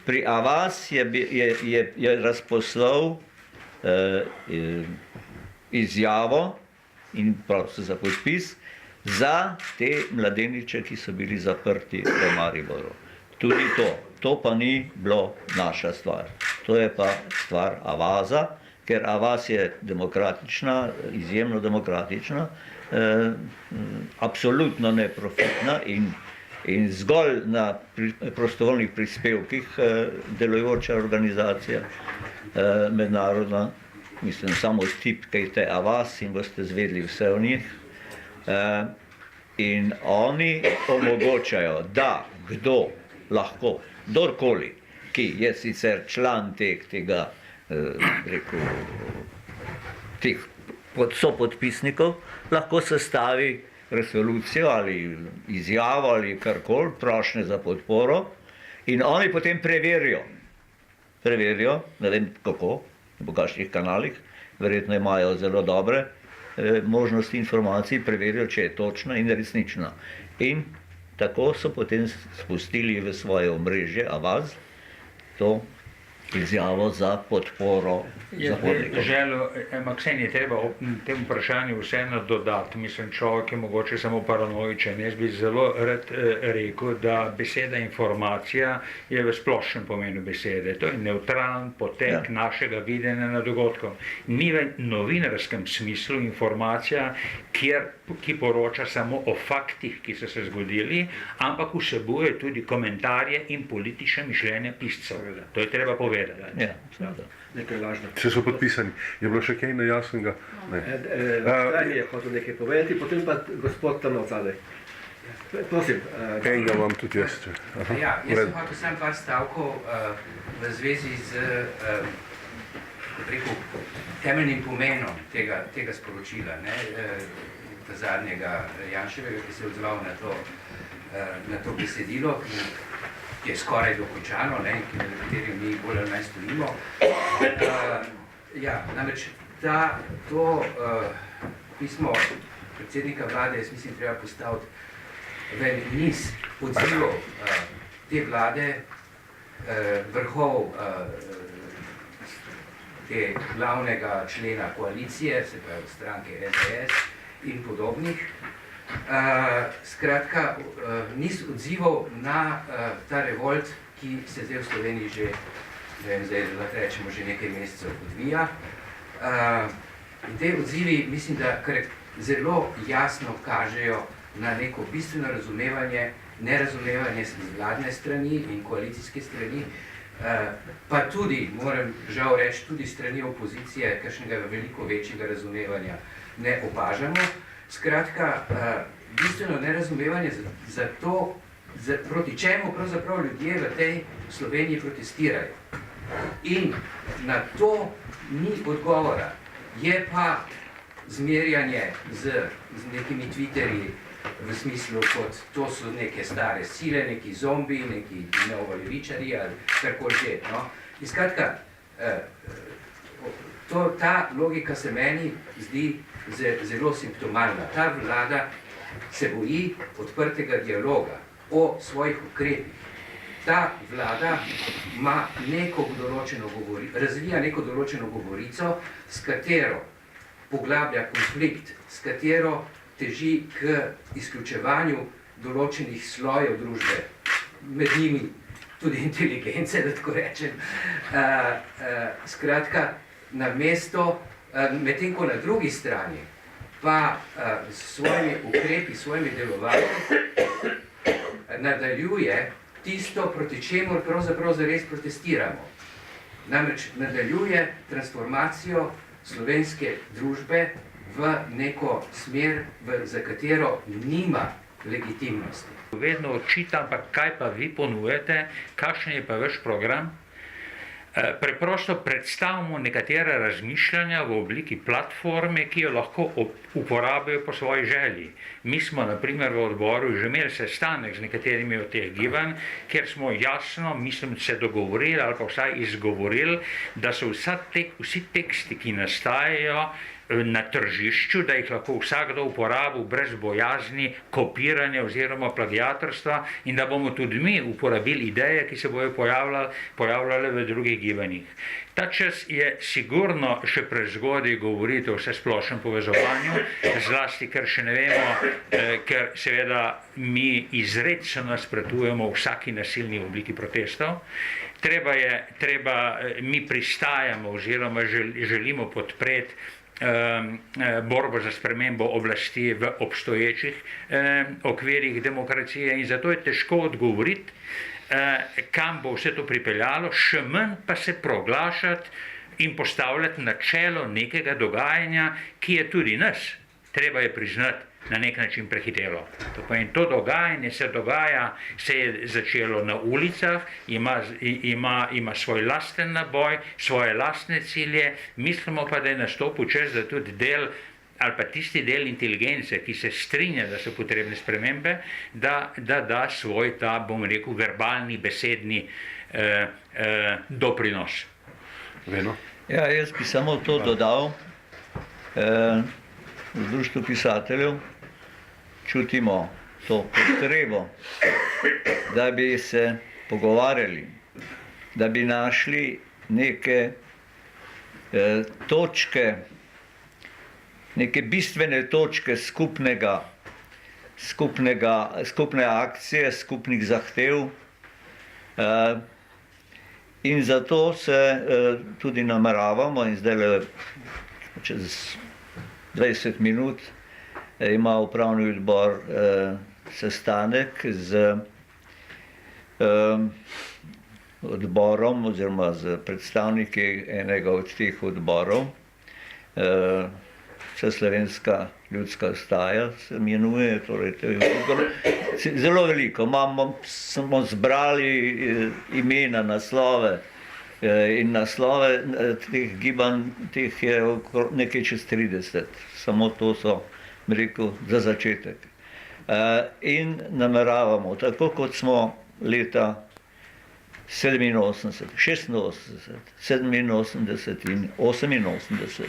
Pri Avaz je razposlal izjavo in prosil za podpis za te mladeniče, ki so bili zaprti v Mariboru. Tudi to pa ni bilo naša stvar. To je pa stvar Avaza, ker Avaz je demokratična, izjemno demokratična, absolutno neprofitna in zgolj na prostovoljnih prispevkih delujoča organizacija mednarodna. Mislim, samo tipkajte Avaz in boste zvedeli vse o njih. In oni omogočajo, da kdo lahko, kdorkoli, ki je sicer član tega, teh sopodpisnikov, lahko sestavi resolucijo ali izjavo ali karkoli, prošnje za podporo, in oni potem preverijo, ne vem kako, po kakšnih kanalih, verjetno imajo zelo dobre možnosti informacij, preverijo, če je točna in resnična. In tako so potem spustili v svoje omrežje Avaz to izjavo za podporo zahodnikom. Maksen je treba ob tem vprašanju vseeno dodati. Mislim, človek je mogoče samo paranoičen. Jaz bi zelo rad rekel, da beseda informacija je v splošnem pomenu besede. To je neutralen potek našega videnja na dogodkov. Ni v novinarskem smislu informacija, ki poroča samo o faktih, ki so se zgodili, ampak vsebuje tudi komentarje in politične mišljenja piscev. To je treba povedati. Nekaj lažno. Če so podpisani. Je bilo še kaj nejasnega? Kaj je hotel nekaj povedati, potem pa gospod tam odzadaj. Prosim. Enega vam tudi jaz. Ja, jaz sem hotel sam par stavkov v zvezi z temeljnim pomenom tega sporočila, zadnjega Janševega, ki se je odzval na to besedilo, ki je skoraj dokončano, na katerem mi bolj ali manj stojimo. Namreč to pismo predsednika vlade, jaz mislim, treba postaviti v niz odzivov te vlade, vrhov te glavnega člena koalicije, se pravi stranke SDS in podobnih. Skratka, niz odzivov na ta revolt, ki se zdaj v Sloveniji že, lahko rečemo, že nekaj mesecev odvija. In te odzivi, mislim, da zelo jasno kažejo na neko bistveno nerazumevanje z vladne strani in koalicijske strani, pa tudi, moram žal reči, tudi strani opozicije, kakšnega veliko večjega razumevanja ne opažamo. Skratka, bistveno nerazumevanje za to, proti čemu pravzaprav ljudje v tej Sloveniji protestirajo. In na to ni odgovora. Je pa zmerjanje z nekimi twitterji v smislu, kot to so neke stare sile, neki zombi, neki neovoljevičari ali karkoli že. In skratka, ta logika se meni zdi zelo simptomalna. Ta vlada se boji odprtega dialoga o svojih ukrepih. Ta vlada ima razvija neko določeno govorico, s katero poglablja konflikt, s katero teži k izključevanju določenih slojev družbe, med njimi tudi inteligence, da tako rečem. Skratka, medtem ko na drugi strani pa s svojimi ukrepi, s svojimi delovanji nadaljuje tisto, proti čemur pravzaprav zares protestiramo. Namreč nadaljuje transformacijo slovenske družbe v neko smer, za katero nima legitimnosti. Vedno očitam, pa kaj pa vi ponujete, kakšen je pa vaš program? Preprosto predstavimo nekatera razmišljanja v obliki platforme, ki jo lahko uporabijo po svoji želji. Mi smo, na primer, v odboru že imeli sestanek z nekaterimi od teh gibanj, kjer smo jasno, mislim, se dogovorili ali pa vsaj izgovorili, da so vsi teksti, ki nastajajo, na tržišču, da jih lahko vsakdo uporabil brez bojazni kopiranja oziroma plagiatorstva in da bomo tudi mi uporabili ideje, ki se bojo pojavljale v drugih gibanjih. Ta čas je sigurno še prezgodaj govoriti o vsesplošnem povezovanju, zlasti ker še ne vemo, ker seveda mi izredno nasprotujemo vsaki nasilni obliki protestov. Mi pristajamo oziroma želimo podpreti borbo za spremembo oblasti v obstoječih okvirih demokracije in zato je težko odgovoriti, kam bo vse to pripeljalo, še manj pa se proglašati in postavljati na čelo nekega dogajanja, ki je tudi nas, treba je priznati, na nek način prehitelo. In to dogajanje se je začelo na ulicah, ima svoj lasten naboj, svoje lastne cilje, mislimo pa, da je nastopil čas, da tudi del ali pa tisti del inteligence, ki se strinja, da so potrebne spremembe, da svoj ta, bom rekel, verbalni, besedni doprinos. Veno? Ja, jaz bi samo to dodal. V Društvu pisateljev čutimo to potrebo, da bi se pogovarjali, da bi našli neke točke, neke bistvene točke skupne akcije, skupnih zahtev. In zato se tudi nameravamo, in zdaj čez 20 minut ima upravni odbor sestanek z odborom oziroma z predstavniki enega od teh odborov. Vseslovenska ljudska vstaja se imenuje, torej to je zelo veliko. Smo zbrali imena, naslove in naslove teh gibanj, teh je nekaj čez 30. Samo to so, bi rekel, za začetek. In nameravamo, tako kot smo leta 87, 86, 87 in 88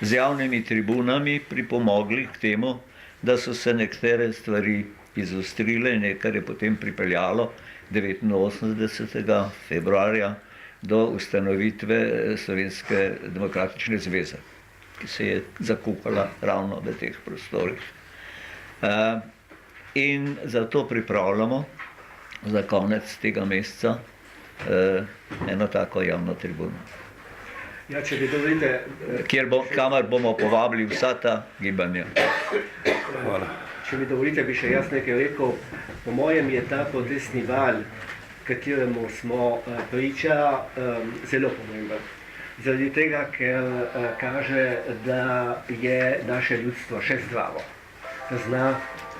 z javnimi tribunami pripomogli k temu, da so se nekatere stvari izostrile in kar je potem pripeljalo 89. februarja do ustanovitve Slovenske demokratične zveze, ki se je zakuhala ravno v teh prostorih. In zato pripravljamo za konec tega meseca eno tako javno tribuno. Ja, če bi dovolite, Kamor bomo povabili vsa ta gibanja. Hvala. Če mi dovolite, bi še jaz nekaj rekel. Po mojem je ta podesni val, kateremu smo priča, zelo pomemben. Zaradi tega, ker kaže, da je naše ljudstvo še zdravo, da zna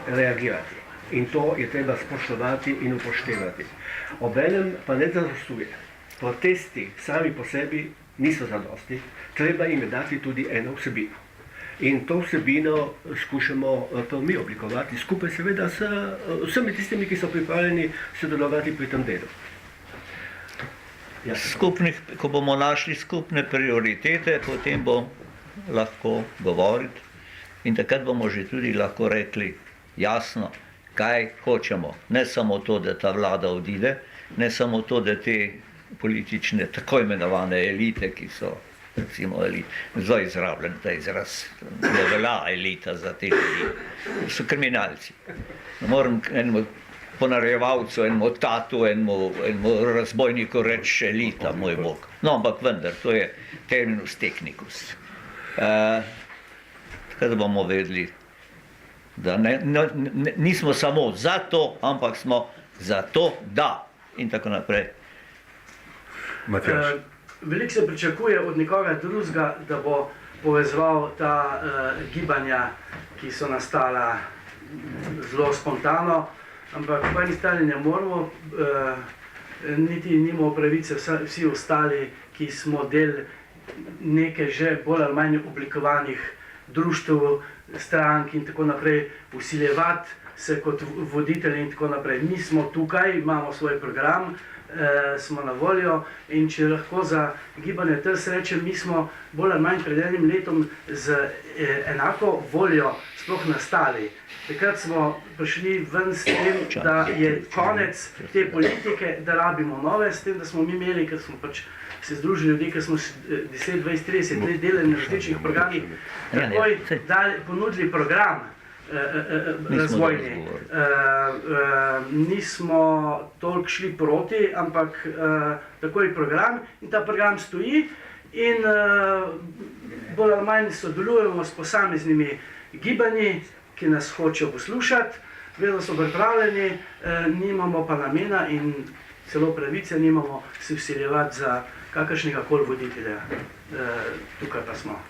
reagirati. In to je treba spoštovati in upoštevati. Obenem pa ne zadostuje. Protesti sami po sebi niso zadosti, treba jim dati tudi eno vsebino. In to vsebino skušamo mi oblikovati skupaj seveda s vsemi tistimi, ki so pripravljeni sodelovati pri tem delu. Ja. Ko bomo našli skupne prioritete, potem bo lahko govoriti in takrat bomo že tudi lahko rekli jasno, kaj hočemo. Ne samo to, da ta vlada odide, ne samo to, da te politične, tako imenovane elite, ki so, recimo, zelo izrabljen ta izraz, ne velja elita za te ljudi, so kriminalci. Moram enemu ponarejevalcu, enemu tatu, enemu razbojniku reči elita, moj bog. No, ampak vendar, to je terminus technicus. Tako da bomo vedeli, da nismo samo za to, ampak smo za to, da in tako naprej. Matjaž. Veliko se pričakuje od nekoga drugega, da bo povezoval ta gibanja, ki so nastala zelo spontano, ampak po eni strani ne moramo, niti nimamo pravice vsi ostali, ki smo del neke že bolj ali manj oblikovanih društev, strank in tako naprej, usiljevati se kot voditelji in tako naprej. Mi smo tukaj, imamo svoj program, smo na voljo in če lahko za gibanje TRS rečem, mi smo bolj ali manj pred enim letom z enako voljo sploh nastali. Takrat smo prišli ven s tem, da je konec te politike, da rabimo nove, s tem, da smo mi imeli, ker smo pač se združili ljudje, ker smo 10, 20, 30 let delali na različnih programih, takoj ponudili program razvojni. Nismo toliko šli proti, ampak takoj program in ta program stoji in bolj ali manj sodelujemo s posameznimi gibanji, ki nas hočejo poslušati, vedno so pripravljeni, nimamo pa namena in celo pravice nimamo se vsiljevati za kakršnega koli voditelja. Tukaj pa smo.